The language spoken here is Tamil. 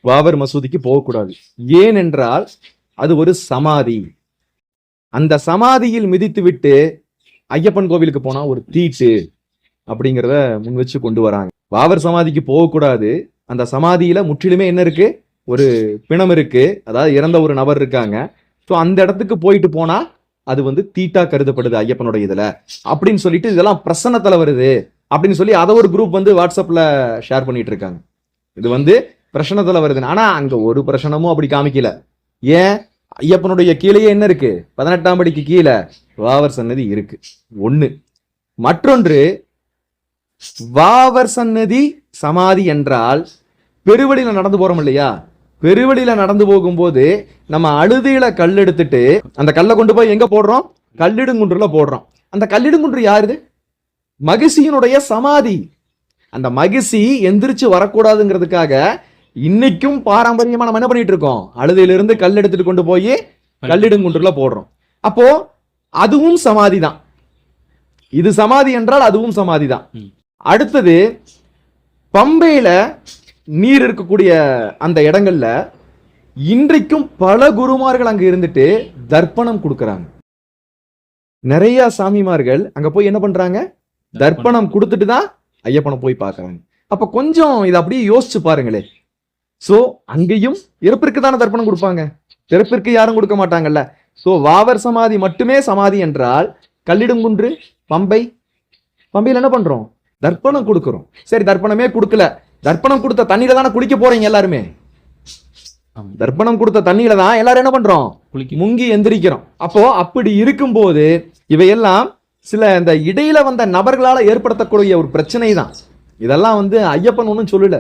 பாபர் மசூதிக்கு போகக்கூடாது. ஏனென்றால் அது ஒரு சமாதி. அந்த சமாதியில் மிதித்து விட்டு ஐயப்பன் கோவிலுக்கு போனா ஒரு தீட்டு அப்படிங்கிறத முன் வச்சு கொண்டு வராங்க. பாபர் சமாதிக்கு போகக்கூடாது. அந்த சமாதியில முற்றிலுமே என்ன இருக்கு? ஒரு பிணம் இருக்கு, அதாவது இறந்த ஒரு நபர் இருக்காங்க. ஸோ அந்த இடத்துக்கு போயிட்டு போனா அது வந்து தீட்டா கருதப்படுது ஐயப்பனுடைய இதுல அப்படின்னு சொல்லிட்டு இதெல்லாம் பிரசன்னத்துல வருது அப்படின்னு சொல்லி அதை ஒரு குரூப் வந்து வாட்ஸ்அப்ல ஷேர் பண்ணிட்டு இருக்காங்க. இது வந்து பிரசனத்துல வருது. ஆனா அங்க ஒரு பிரசனமும் அப்படி காமிக்கல. ஏன்? ஐயப்பனுடைய கீழேயே என்ன இருக்கு? 18ஆம் படிக்கு கீழே வாவர் சன்னதி இருக்கு. ஒண்ணு. மற்றொன்று, வாவர் சன்னதி சமாதி என்றால் பெருவழியில நடந்து போறோம் இல்லையா? பெருவழியில நடந்து போகும்போது நம்ம அழுதியில கல் எடுத்துட்டு அந்த கல்லை கொண்டு போய் எங்க போடுறோம்? கல்லிடுங்குன்றுல போடுறோம். அந்த கல்லிடுங்குன்று யாருது? மகிழ்ச்சியினுடைய சமாதி. அந்த மகிழ்ச்சி எந்திரிச்சு வரக்கூடாதுங்கிறதுக்காக இன்னைக்கும் பாரம்பரியமா நம்ம என்ன பண்ணிட்டு இருக்கோம்? அழுதையிலிருந்து கல் எடுத்துட்டு கொண்டு போய் கல்லிடுங்குன்றுல போடுறோம். அப்போ அதுவும் சமாதி தான். இது சமாதி என்றால் அதுவும் சமாதி தான். அடுத்தது, பம்பையில நீர் இருக்கக்கூடிய அந்த இடங்கள்ல இன்றைக்கும் பல குருமார்கள் அங்க இருந்துட்டு தர்ப்பணம் கொடுக்கறாங்க. நிறைய சாமிமார்கள் அங்க போய் என்ன பண்றாங்க? தர்ப்பணம் கொடுத்துட்டு தான் ஐயப்பனை போய் பார்க்கறாங்க. அப்ப கொஞ்சம் இதை அப்படியே யோசிச்சு பாருங்களே. சோ அங்கேயும் இறப்பிற்கு தானே தர்ப்பணம் கொடுப்பாங்க, பிறப்பிற்கு யாரும் கொடுக்க மாட்டாங்கல்ல. சோ வாவர் சமாதி மட்டுமே சமாதி என்றால் கல்லிடுங்குன்று, பம்பையில என்ன பண்றோம்? தர்ப்பணம் கொடுக்கிறோம். சரி, தர்ப்பணமே கொடுக்கல, தர்ப்பணம் கொடுத்த தண்ணியில தானே குளிக்க போறீங்க எல்லாருமே. தர்ப்பணம் கொடுத்த தண்ணியில தான் எல்லாரும் என்ன பண்றோம்? முங்கி எந்திரிக்கிறோம். அப்போ அப்படி இருக்கும்போது இவையெல்லாம் சில இந்த இடையில வந்த நபர்களால ஏற்படுத்தக்கூடிய ஒரு பிரச்சனை தான். இதெல்லாம் வந்து ஐயப்பன் ஒன்றும் சொல்லல.